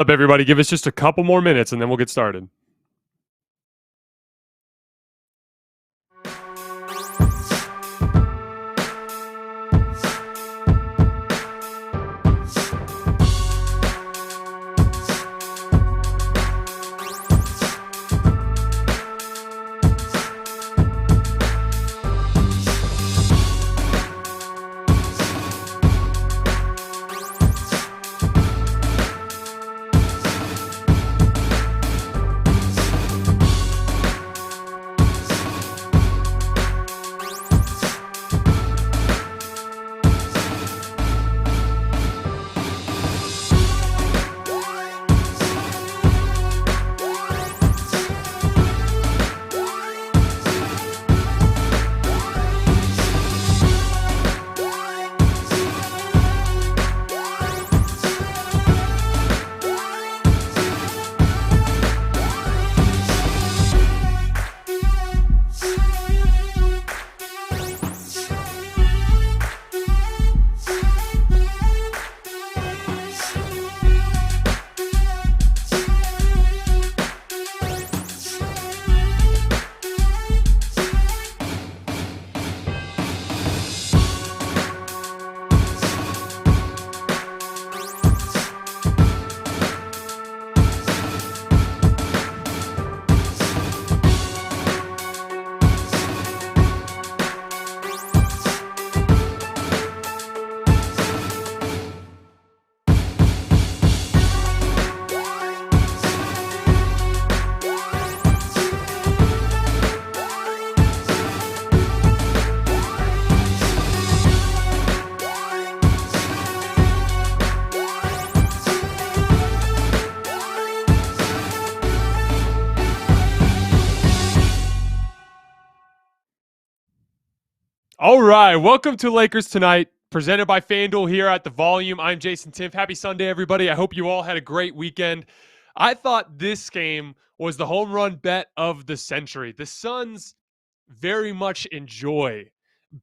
Up, everybody? Give us just a couple more minutes and then we'll get started. All right, welcome to Lakers Tonight, presented by FanDuel here at The Volume. I'm Jason Timpf. Happy Sunday, everybody. I hope you all had a great weekend. I thought this game was the home run bet of the century. The Suns very much enjoy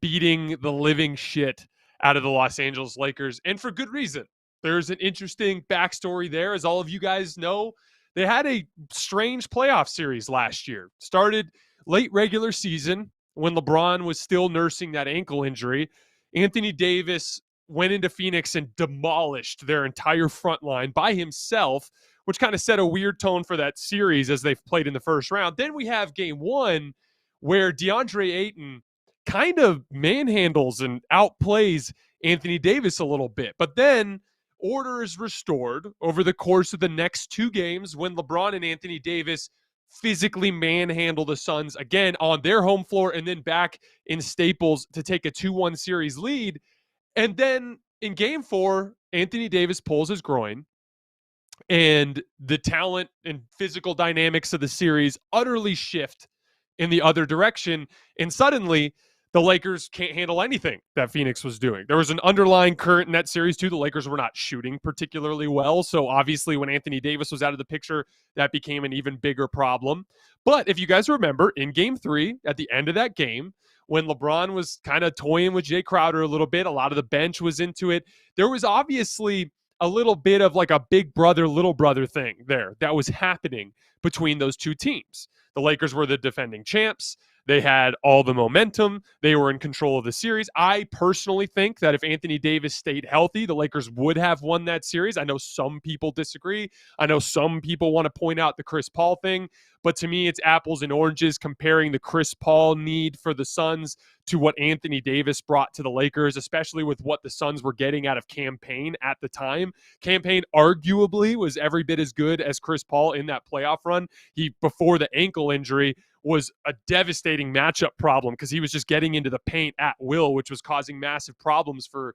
beating the living shit out of the Los Angeles Lakers, and for good reason. There's an interesting backstory there. As all of you guys know, they had a strange playoff series last year. Started late regular season, when LeBron was still nursing that ankle injury. Anthony Davis went into Phoenix and demolished their entire front line by himself, which kind of set a weird tone for that series as they've played in the first round. Then we have game one, where DeAndre Ayton kind of manhandles and outplays Anthony Davis a little bit. But then order is restored over the course of the next two games when LeBron and Anthony Davis physically manhandle the Suns again on their home floor and then back in Staples to take a 2-1 series lead. And then in game four, Anthony Davis pulls his groin, and the talent and physical dynamics of the series utterly shift in the other direction. And suddenly the Lakers can't handle anything that Phoenix was doing. There was an underlying current in that series too. The Lakers were not shooting particularly well. So obviously when Anthony Davis was out of the picture, that became an even bigger problem. But if you guys remember, in game three, at the end of that game, when LeBron was kind of toying with Jay Crowder a little bit, a lot of the bench was into it. There was obviously a little bit of like a big brother, little brother thing there that was happening between those two teams. The Lakers were the defending champs. They had all the momentum. They were in control of the series. I personally think that if Anthony Davis stayed healthy, the Lakers would have won that series. I know some people disagree. I know some people want to point out the Chris Paul thing. But to me, it's apples and oranges comparing the Chris Paul need for the Suns to what Anthony Davis brought to the Lakers, especially with what the Suns were getting out of Cam Payne at the time. Cam Payne arguably was every bit as good as Chris Paul in that playoff run. He, before the ankle injury, was a devastating matchup problem because he was just getting into the paint at will, which was causing massive problems for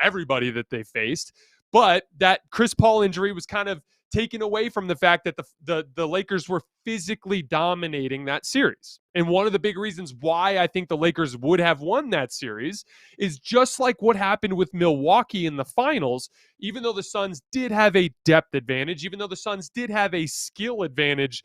everybody that they faced. But that Chris Paul injury was kind of taken away from the fact that the Lakers were physically dominating that series. And one of the big reasons why I think the Lakers would have won that series is just like what happened with Milwaukee in the finals. Even though the Suns did have a depth advantage, even though the Suns did have a skill advantage,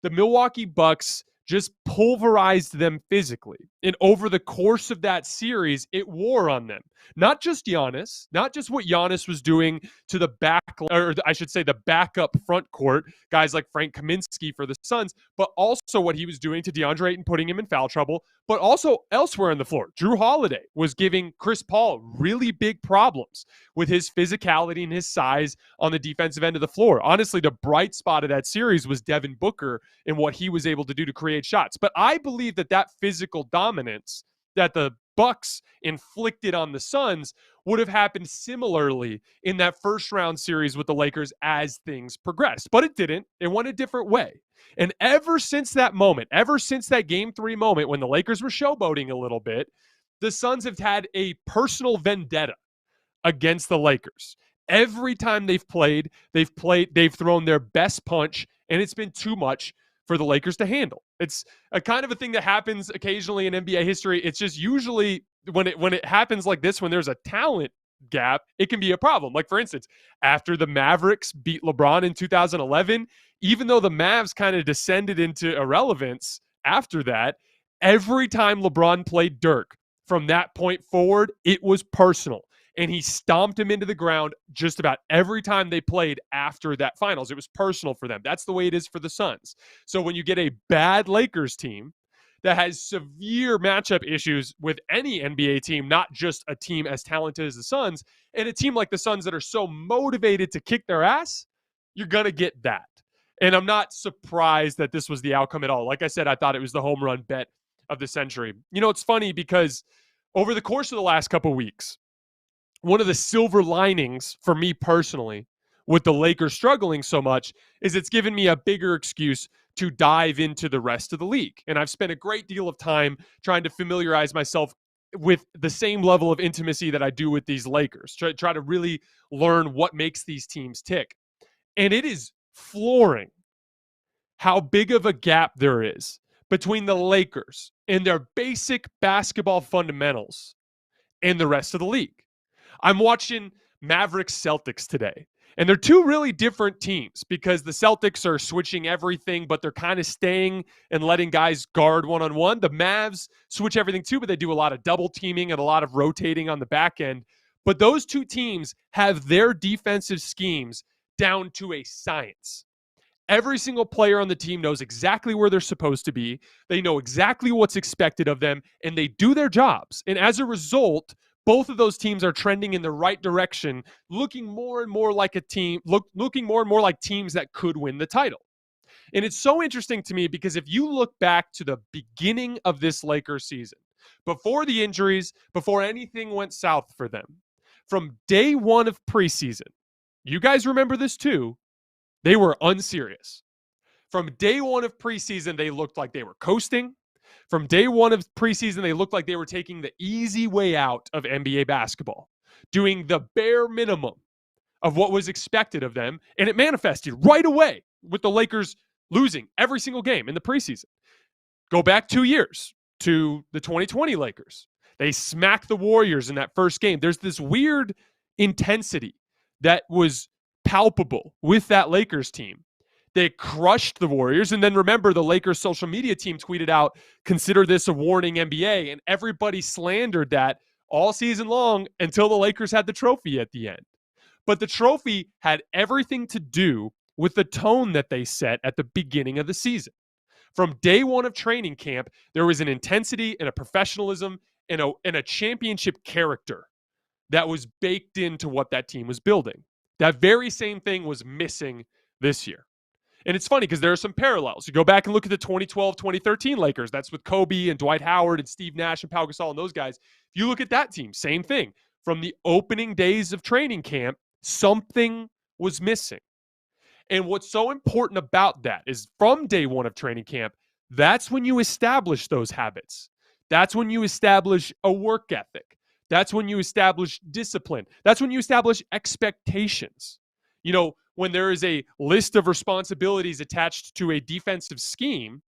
the Milwaukee Bucks just pulverized them physically. And over the course of that series, it wore on them. Not just Giannis, not just what Giannis was doing to the back, or I should say the backup front court, guys like Frank Kaminsky for the Suns, but also what he was doing to DeAndre Ayton, putting him in foul trouble, but also elsewhere on the floor. Drew Holiday was giving Chris Paul really big problems with his physicality and his size on the defensive end of the floor. Honestly, the bright spot of that series was Devin Booker and what he was able to do to create shots. But I believe that physical dominance that the Bucks inflicted on the Suns would have happened similarly in that first round series with the Lakers as things progressed. But it didn't. It went a different way. And ever since that moment, ever since that game 3 moment when the Lakers were showboating a little bit, the Suns have had a personal vendetta against the Lakers. Every time they've thrown their best punch, and it's been too much for the Lakers to handle. It's a kind of a thing that happens occasionally in NBA history. It's just usually when it happens like this, when there's a talent gap, it can be a problem. Like, for instance, after the Mavericks beat LeBron in 2011, even though the Mavs kind of descended into irrelevance after that, every time LeBron played Dirk from that point forward, it was personal. And he stomped him into the ground just about every time they played after that finals. It was personal for them. That's the way it is for the Suns. So when you get a bad Lakers team that has severe matchup issues with any NBA team, not just a team as talented as the Suns, and a team like the Suns that are so motivated to kick their ass, you're going to get that. And I'm not surprised that this was the outcome at all. Like I said, I thought it was the home run bet of the century. You know, it's funny because over the course of the last couple weeks, one of the silver linings for me personally with the Lakers struggling so much is it's given me a bigger excuse to dive into the rest of the league. And I've spent a great deal of time trying to familiarize myself with the same level of intimacy that I do with these Lakers, try to really learn what makes these teams tick. And it is flooring how big of a gap there is between the Lakers and their basic basketball fundamentals and the rest of the league. I'm watching Mavericks Celtics today, and they're two really different teams because the Celtics are switching everything, but they're kind of staying and letting guys guard one-on-one. The Mavs switch everything too, but they do a lot of double teaming and a lot of rotating on the back end. But those two teams have their defensive schemes down to a science. Every single player on the team knows exactly where they're supposed to be. They know exactly what's expected of them, and they do their jobs. And as a result, both of those teams are trending in the right direction, looking more and more like a team, looking more and more like teams that could win the title. And it's so interesting to me because if you look back to the beginning of this Lakers season, before the injuries, before anything went south for them, from day one of preseason, you guys remember this too, they were unserious. From day one of preseason, they looked like they were coasting. From day one of preseason, they looked like they were taking the easy way out of NBA basketball, doing the bare minimum of what was expected of them, and it manifested right away with the Lakers losing every single game in the preseason. Go back 2 years to the 2020 Lakers. They smacked the Warriors in that first game. There's this weird intensity that was palpable with that Lakers team. They crushed the Warriors. And then remember, the Lakers social media team tweeted out, "Consider this a warning, NBA." And everybody slandered that all season long until the Lakers had the trophy at the end. But the trophy had everything to do with the tone that they set at the beginning of the season. From day one of training camp, there was an intensity and a professionalism and a championship character that was baked into what that team was building. That very same thing was missing this year. And it's funny because there are some parallels. You go back and look at the 2012-2013 Lakers. That's with Kobe and Dwight Howard and Steve Nash and Pau Gasol and those guys. If you look at that team, same thing. From the opening days of training camp, something was missing. And what's so important about that is from day one of training camp, that's when you establish those habits. That's when you establish a work ethic. That's when you establish discipline. That's when you establish expectations. You know, when there is a list of responsibilities attached to a defensive scheme,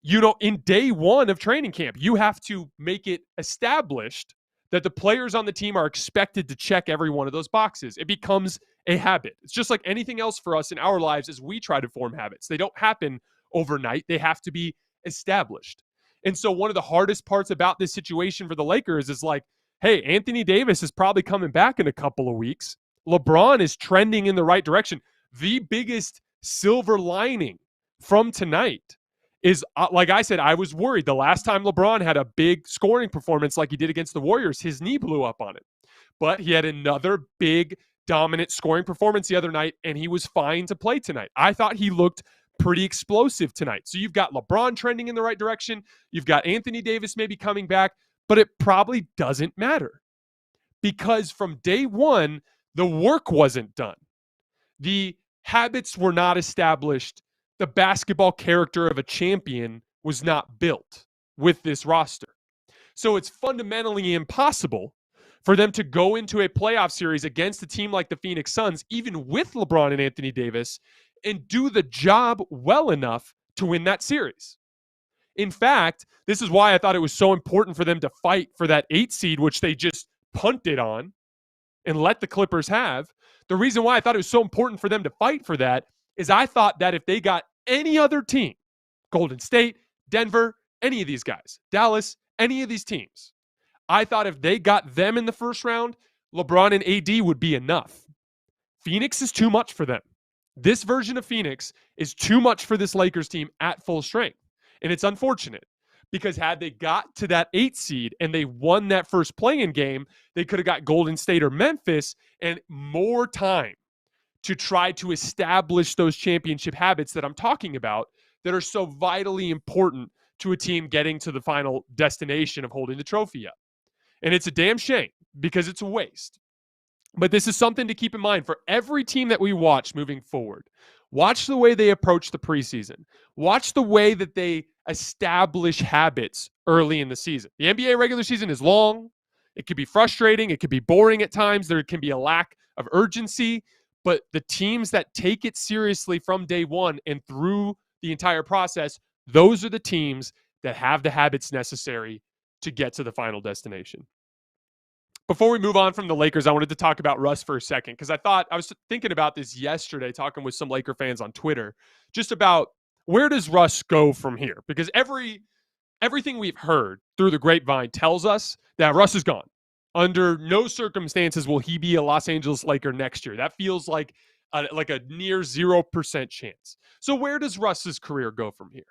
you know, in day one of training camp, you have to make it established that the players on the team are expected to check every one of those boxes. It becomes a habit. It's just like anything else for us in our lives as we try to form habits. They don't happen overnight. They have to be established. And so one of the hardest parts about this situation for the Lakers is like, hey, Anthony Davis is probably coming back in a couple of weeks. LeBron is trending in the right direction. The biggest silver lining from tonight is, like I said, I was worried the last time LeBron had a big scoring performance like he did against the Warriors, his knee blew up on it. But he had another big dominant scoring performance the other night, and he was fine to play tonight. I thought he looked pretty explosive tonight. So you've got LeBron trending in the right direction. You've got Anthony Davis maybe coming back, but it probably doesn't matter because from day one, the work wasn't done. The habits were not established. The basketball character of a champion was not built with this roster. So it's fundamentally impossible for them to go into a playoff series against a team like the Phoenix Suns, even with LeBron and Anthony Davis, and do the job well enough to win that series. In fact, this is why I thought it was so important for them to fight for that 8 seed, which they just punted on and let the Clippers have. The reason why I thought it was so important for them to fight for that is I thought that if they got any other team, Golden State, Denver, any of these guys, Dallas, any of these teams, I thought if they got them in the first round, LeBron and AD would be enough. Phoenix is too much for them. This version of Phoenix is too much for this Lakers team at full strength. And it's unfortunate because had they got to that 8 seed and they won that first play-in game, they could have got Golden State or Memphis and more time to try to establish those championship habits that I'm talking about that are so vitally important to a team getting to the final destination of holding the trophy up. And it's a damn shame because it's a waste. But this is something to keep in mind for every team that we watch moving forward. Watch the way they approach the preseason. Watch the way that they establish habits early in the season. The NBA regular season is long. It can be frustrating. It can be boring at times. There can be a lack of urgency. But the teams that take it seriously from day one and through the entire process, those are the teams that have the habits necessary to get to the final destination. Before we move on from the Lakers, I wanted to talk about Russ for a second because I was thinking about this yesterday, talking with some Laker fans on Twitter, just about where does Russ go from here? Because everything we've heard through the grapevine tells us that Russ is gone. Under no circumstances will he be a Los Angeles Laker next year. That feels like a near 0% chance. So where does Russ's career go from here?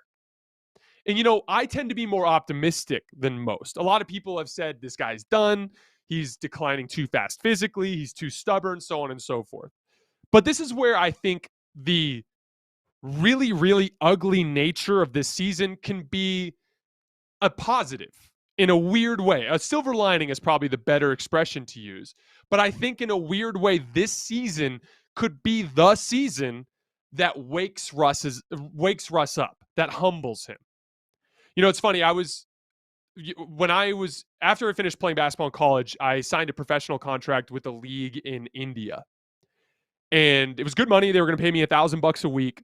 And, I tend to be more optimistic than most. A lot of people have said this guy's done. He's declining too fast physically. He's too stubborn, so on and so forth. But this is where I think the really, really ugly nature of this season can be a positive in a weird way. A silver lining is probably the better expression to use. But I think in a weird way, this season could be the season that wakes Russ up, that humbles him. It's funny. After I finished playing basketball in college, I signed a professional contract with a league in India. And it was good money. They were going to pay me $1,000 a week.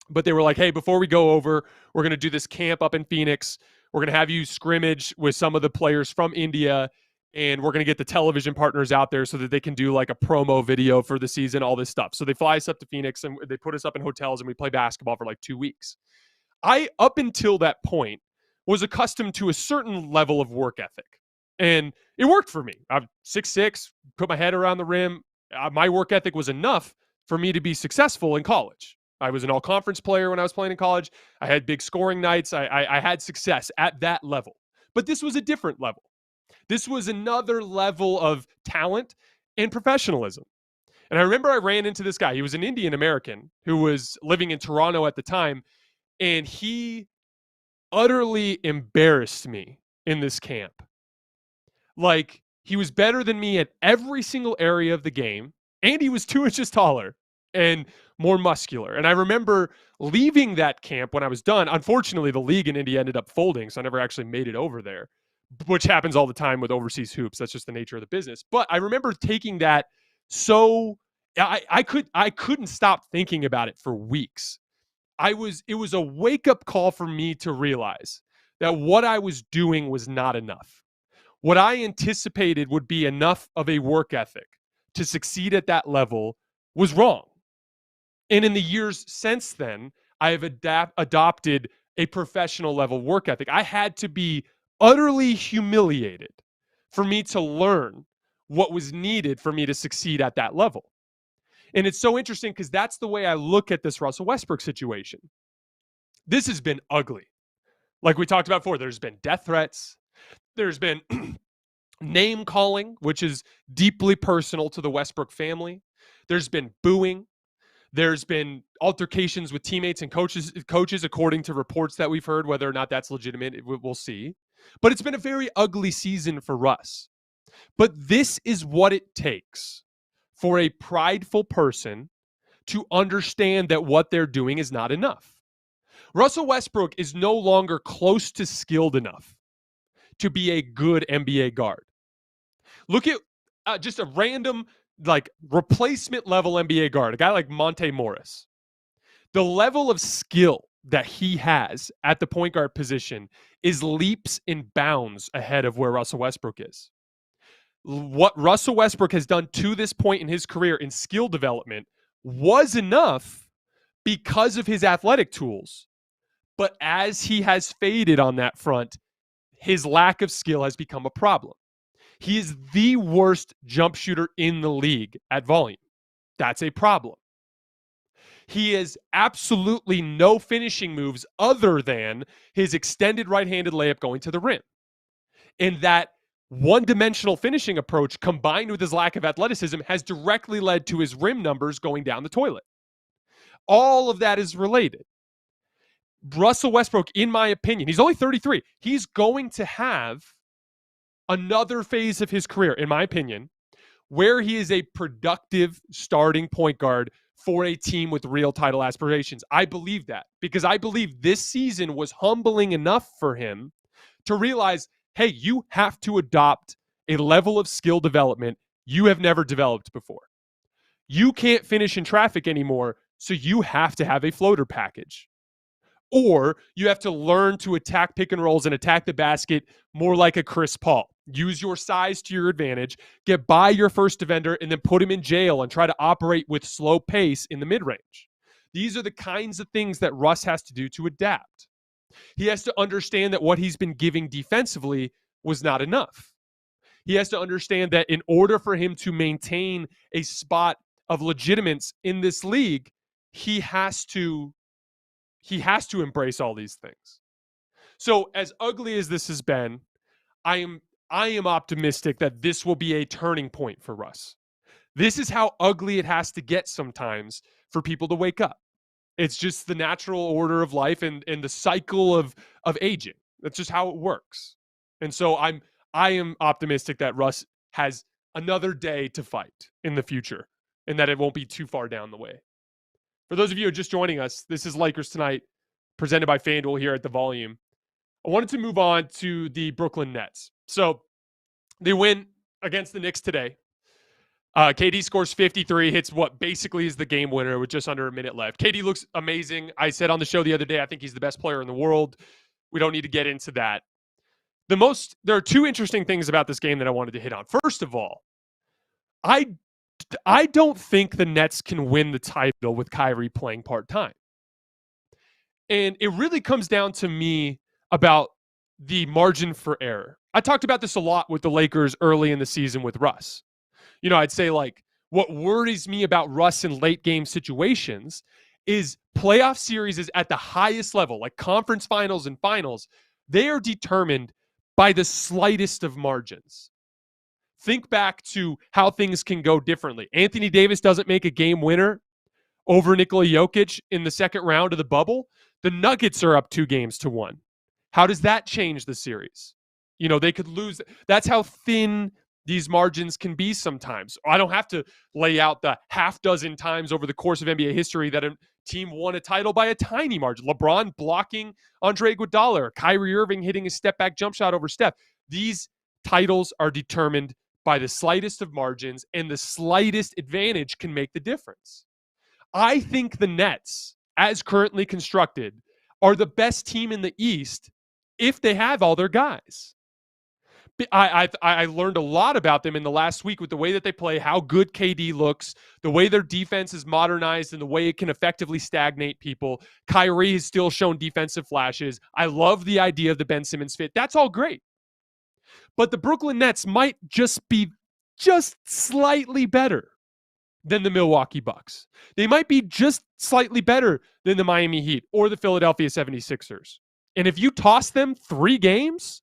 But they were like, hey, before we go over, we're going to do this camp up in Phoenix. We're going to have you scrimmage with some of the players from India. And we're going to get the television partners out there so that they can do like a promo video for the season, all this stuff. So they fly us up to Phoenix and they put us up in hotels and we play basketball for like 2 weeks. Up until that point, was accustomed to a certain level of work ethic. And it worked for me. I'm 6'6", put my head around the rim. My work ethic was enough for me to be successful in college. I was an all-conference player when I was playing in college. I had big scoring nights. I had success at that level. But this was a different level. This was another level of talent and professionalism. And I remember I ran into this guy. He was an Indian American who was living in Toronto at the time. And he utterly embarrassed me in this camp. Like, he was better than me at every single area of the game, and he was 2 inches taller and more muscular. And I remember leaving that camp when I was done. Unfortunately, the league in India ended up folding, so I never actually made it over there, which happens all the time with overseas hoops. That's just the nature of the business. But I remember taking that I couldn't stop thinking about it for weeks. It was a wake-up call for me to realize that what I was doing was not enough. What I anticipated would be enough of a work ethic to succeed at that level was wrong. And in the years since then, I have adopted a professional level work ethic. I had to be utterly humiliated for me to learn what was needed for me to succeed at that level. And it's so interesting because that's the way I look at this Russell Westbrook situation. This has been ugly. Like we talked about before, there's been death threats. There's been name calling, which is deeply personal to the Westbrook family. There's been booing. There's been altercations with teammates and coaches, according to reports that we've heard. Whether or not that's legitimate, we'll see. But it's been a very ugly season for Russ. But this is what it takes for a prideful person to understand that what they're doing is not enough. Russell Westbrook is no longer close to skilled enough to be a good NBA guard. Look at just a random replacement level NBA guard, a guy like Monte Morris. The level of skill that he has at the point guard position is leaps and bounds ahead of where Russell Westbrook is. What Russell Westbrook has done to this point in his career in skill development was enough because of his athletic tools. But as he has faded on that front, his lack of skill has become a problem. He is the worst jump shooter in the league at volume. That's a problem. He has absolutely no finishing moves other than his extended right-handed layup going to the rim. And that one-dimensional finishing approach combined with his lack of athleticism has directly led to his rim numbers going down the toilet. All of that is related. Russell Westbrook, in my opinion, he's only 33. He's going to have another phase of his career, in my opinion, where he is a productive starting point guard for a team with real title aspirations. I believe that because I believe this season was humbling enough for him to realize, hey, you have to adopt a level of skill development you have never developed before. You can't finish in traffic anymore, so you have to have a floater package. Or you have to learn to attack pick and rolls and attack the basket more like a Chris Paul. Use your size to your advantage, get by your first defender, and then put him in jail and try to operate with slow pace in the mid-range. These are the kinds of things that Russ has to do to adapt. He has to understand that what he's been giving defensively was not enough. He has to understand that in order for him to maintain a spot of legitimacy in this league, he has to embrace all these things. So as ugly as this has been, I am optimistic that this will be a turning point for Russ. This is how ugly it has to get sometimes for people to wake up. It's just the natural order of life and the cycle of aging. That's just how it works. And so I am optimistic that Russ has another day to fight in the future and that it won't be too far down the way. For those of you who are just joining us, this is Lakers Tonight, presented by FanDuel here at The Volume. I wanted to move on to the Brooklyn Nets. So they win against the Knicks today. KD scores 53, hits what basically is the game winner with just under a minute left. KD looks amazing. I said on the show the other day, I think he's the best player in the world. We don't need to get into that. There are two interesting things about this game that I wanted to hit on. First of all, I don't think the Nets can win the title with Kyrie playing part-time. And it really comes down to me about the margin for error. I talked about this a lot with the Lakers early in the season with Russ. I'd say what worries me about Russ in late game situations is playoff series is at the highest level, like conference finals and finals. They are determined by the slightest of margins. Think back to how things can go differently. Anthony Davis doesn't make a game winner over Nikola Jokic in the second round of the bubble. The Nuggets are up 2-1. How does that change the series? They could lose. That's how thin these margins can be sometimes. I don't have to lay out the half dozen times over the course of NBA history that a team won a title by a tiny margin. LeBron blocking Andre Iguodala, or Kyrie Irving hitting a step-back jump shot over Steph. These titles are determined by the slightest of margins, and the slightest advantage can make the difference. I think the Nets, as currently constructed, are the best team in the East if they have all their guys. I learned a lot about them in the last week with the way that they play, how good KD looks, the way their defense is modernized, and the way it can effectively stagnate people. Kyrie has still shown defensive flashes. I love the idea of the Ben Simmons fit. That's all great. But the Brooklyn Nets might just be just slightly better than the Milwaukee Bucks. They might be just slightly better than the Miami Heat or the Philadelphia 76ers. And if you toss them 3 games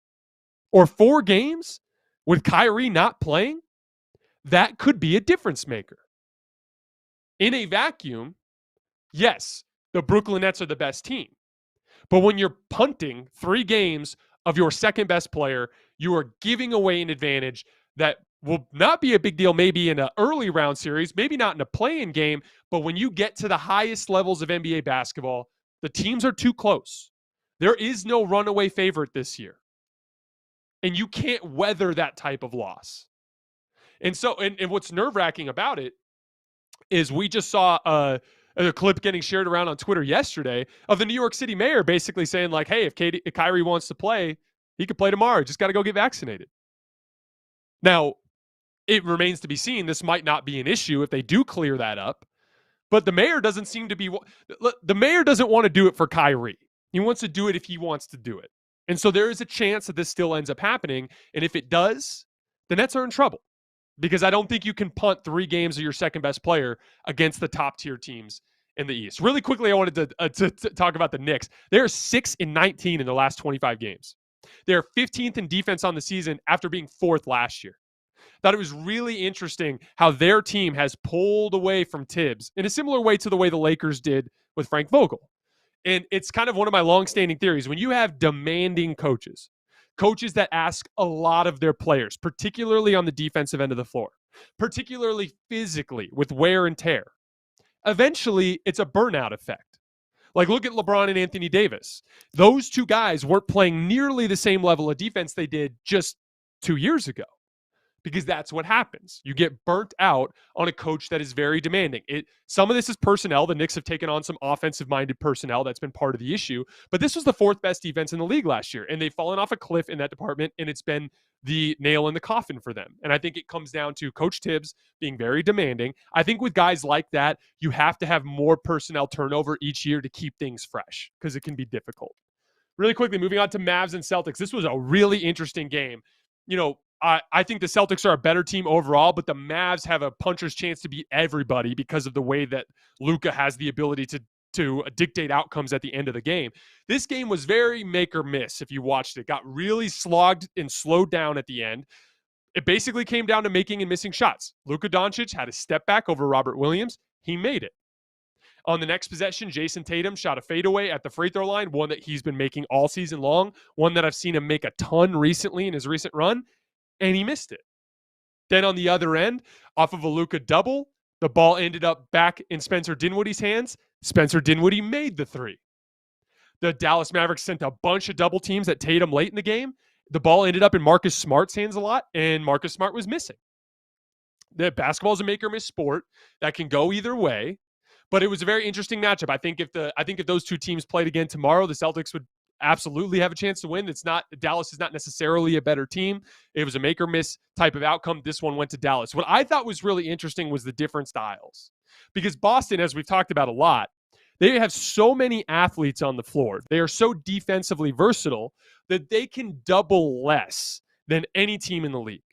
or 4 games with Kyrie not playing, that could be a difference maker. In a vacuum, yes, the Brooklyn Nets are the best team. But when you're punting 3 games of your second best player, you are giving away an advantage that will not be a big deal maybe in an early round series, maybe not in a play-in game, but when you get to the highest levels of NBA basketball, the teams are too close. There is no runaway favorite this year. And you can't weather that type of loss. And so, and what's nerve-wracking about it is we just saw a clip getting shared around on Twitter yesterday of the New York City mayor basically saying like, hey, if Kyrie wants to play, he could play tomorrow. Just got to go get vaccinated. Now, it remains to be seen. This might not be an issue if they do clear that up. But the mayor doesn't seem to be – the mayor doesn't want to do it for Kyrie. He wants to do it if he wants to do it. And so there is a chance that this still ends up happening. And if it does, the Nets are in trouble. Because I don't think you can punt 3 games of your second best player against the top tier teams in the East. Really quickly, I wanted to talk about the Knicks. They're 6-19 in the last 25 games. They're 15th in defense on the season after being 4th last year. Thought it was really interesting how their team has pulled away from Tibbs in a similar way to the way the Lakers did with Frank Vogel. And it's kind of one of my longstanding theories. When you have demanding coaches that ask a lot of their players, particularly on the defensive end of the floor, particularly physically with wear and tear, eventually it's a burnout effect. Like, look at LeBron and Anthony Davis. Those 2 guys weren't playing nearly the same level of defense they did just 2 years ago. Because that's what happens. You get burnt out on a coach that is very demanding. Some of this is personnel. The Knicks have taken on some offensive-minded personnel. That's been part of the issue. But this was the 4th best defense in the league last year, and they've fallen off a cliff in that department, and it's been the nail in the coffin for them. And I think it comes down to Coach Tibbs being very demanding. I think with guys like that, you have to have more personnel turnover each year to keep things fresh because it can be difficult. Really quickly, moving on to Mavs and Celtics. This was a really interesting game. You know, I think the Celtics are a better team overall, but the Mavs have a puncher's chance to beat everybody because of the way that Luka has the ability to dictate outcomes at the end of the game. This game was very make or miss if you watched it. Got really slogged and slowed down at the end. It basically came down to making and missing shots. Luka Doncic had a step back over Robert Williams. He made it. On the next possession, Jason Tatum shot a fadeaway at the free throw line, one that he's been making all season long, one that I've seen him make a ton recently in his recent run. And he missed it. Then on the other end, off of a Luka double, the ball ended up back in Spencer Dinwiddie's hands. Spencer Dinwiddie made the 3. The Dallas Mavericks sent a bunch of double teams at Tatum late in the game. The ball ended up in Marcus Smart's hands a lot, and Marcus Smart was missing. The basketball is a make or miss sport that can go either way, but it was a very interesting matchup. I think if those 2 teams played again tomorrow, the Celtics would absolutely have a chance to win. Dallas is not necessarily a better team. It was a make or miss type of outcome. This one went to Dallas. What I thought was really interesting was the different styles, because Boston, as we've talked about a lot, they have so many athletes on the floor. They are so defensively versatile that they can double less than any team in the league.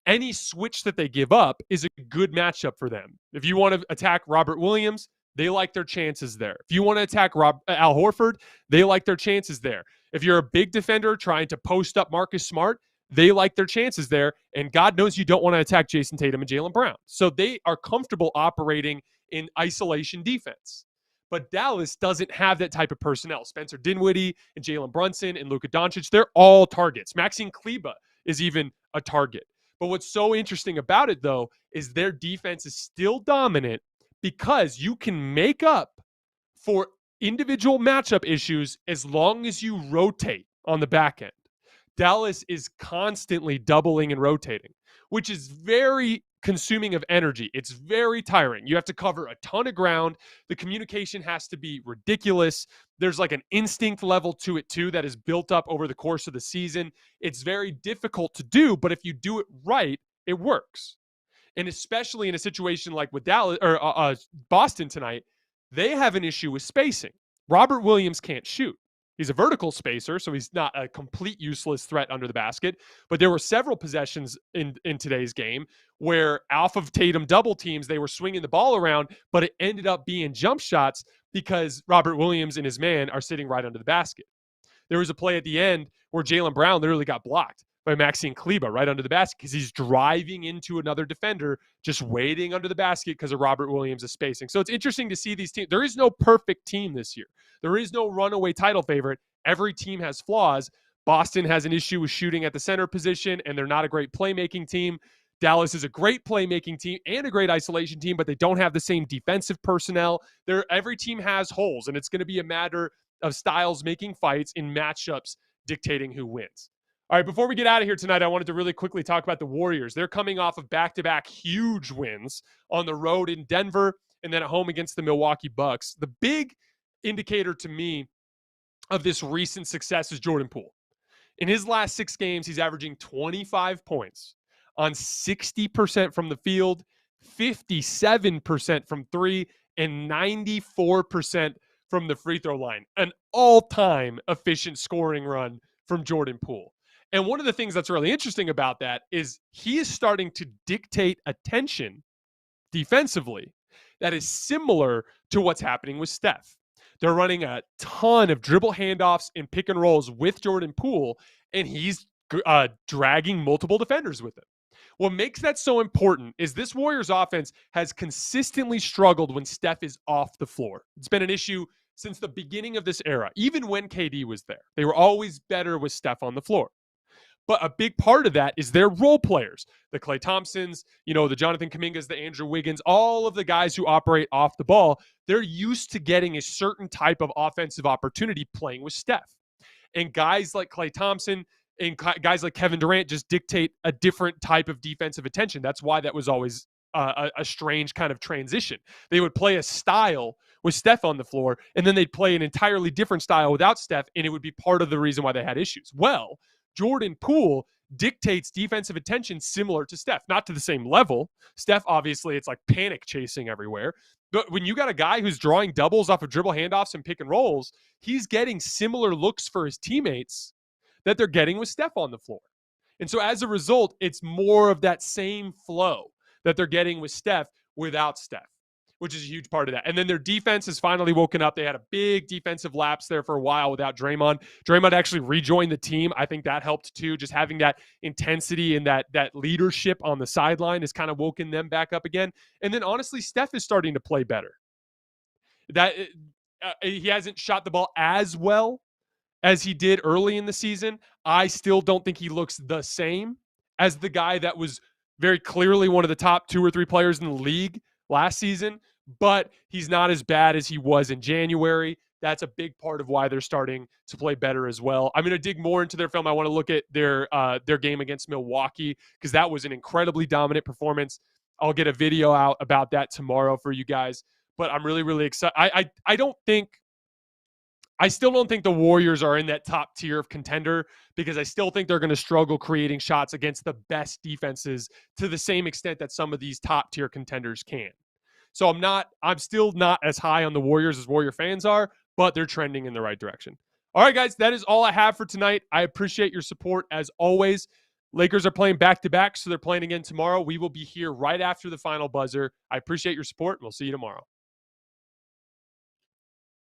Any switch that they give up is a good matchup for them. If you want to attack Robert Williams, they like their chances there. If you want to attack Al Horford, they like their chances there. If you're a big defender trying to post up Marcus Smart, they like their chances there. And God knows you don't want to attack Jason Tatum and Jaylen Brown. So they are comfortable operating in isolation defense. But Dallas doesn't have that type of personnel. Spencer Dinwiddie and Jalen Brunson and Luka Doncic, they're all targets. Maxine Kleba is even a target. But what's so interesting about it, though, is their defense is still dominant, because you can make up for individual matchup issues as long as you rotate on the back end. Dallas is constantly doubling and rotating, which is very consuming of energy. It's very tiring. You have to cover a ton of ground. The communication has to be ridiculous. There's like an instinct level to it too that is built up over the course of the season. It's very difficult to do, but if you do it right, it works. And especially in a situation like with Dallas or Boston tonight, they have an issue with spacing. Robert Williams can't shoot. He's a vertical spacer, so he's not a complete useless threat under the basket. But there were several possessions in today's game where off of Tatum double teams, they were swinging the ball around, but it ended up being jump shots because Robert Williams and his man are sitting right under the basket. There was a play at the end where Jaylen Brown literally got blocked by Maxime Kleber right under the basket because he's driving into another defender, just waiting under the basket because of Robert Williams' spacing. So it's interesting to see these teams. There is no perfect team this year. There is no runaway title favorite. Every team has flaws. Boston has an issue with shooting at the center position, and they're not a great playmaking team. Dallas is a great playmaking team and a great isolation team, but they don't have the same defensive personnel. Every team has holes, and it's going to be a matter of styles making fights in matchups dictating who wins. All right, before we get out of here tonight, I wanted to really quickly talk about the Warriors. They're coming off of back-to-back huge wins on the road in Denver and then at home against the Milwaukee Bucks. The big indicator to me of this recent success is Jordan Poole. In his last 6 games, he's averaging 25 points on 60% from the field, 57% from 3, and 94% from the free throw line. An all-time efficient scoring run from Jordan Poole. And one of the things that's really interesting about that is he is starting to dictate attention defensively that is similar to what's happening with Steph. They're running a ton of dribble handoffs and pick and rolls with Jordan Poole, and he's dragging multiple defenders with him. What makes that so important is this Warriors offense has consistently struggled when Steph is off the floor. It's been an issue since the beginning of this era, even when KD was there. They were always better with Steph on the floor. But a big part of that is their role players, the Klay Thompsons, the Jonathan Kumingas, the Andrew Wiggins, all of the guys who operate off the ball. They're used to getting a certain type of offensive opportunity playing with Steph. And guys like Klay Thompson and guys like Kevin Durant just dictate a different type of defensive attention. That's why that was always a strange kind of transition. They would play a style with Steph on the floor, and then they'd play an entirely different style without Steph, and it would be part of the reason why they had issues. Well, Jordan Poole dictates defensive attention similar to Steph, not to the same level. Steph, obviously, it's like panic chasing everywhere. But when you got a guy who's drawing doubles off of dribble handoffs and pick and rolls, he's getting similar looks for his teammates that they're getting with Steph on the floor. And so as a result, it's more of that same flow that they're getting with Steph without Steph, which is a huge part of that. And then their defense has finally woken up. They had a big defensive lapse there for a while without Draymond. Draymond actually rejoined the team. I think that helped too. Just having that intensity and that leadership on the sideline has kind of woken them back up again. And then honestly, Steph is starting to play better. He hasn't shot the ball as well as he did early in the season. I still don't think he looks the same as the guy that was very clearly one of the top 2 or 3 players in the league last season, but he's not as bad as he was in January. That's a big part of why they're starting to play better as well. I'm going to dig more into their film. I want to look at their game against Milwaukee because that was an incredibly dominant performance. I'll get a video out about that tomorrow for you guys, but I'm really, really excited. I still don't think the Warriors are in that top tier of contender because I still think they're going to struggle creating shots against the best defenses to the same extent that some of these top tier contenders can. So I'm still not as high on the Warriors as Warrior fans are, but they're trending in the right direction. All right, guys, that is all I have for tonight. I appreciate your support as always. Lakers are playing back-to-back, so they're playing again tomorrow. We will be here right after the final buzzer. I appreciate your support, and we'll see you tomorrow.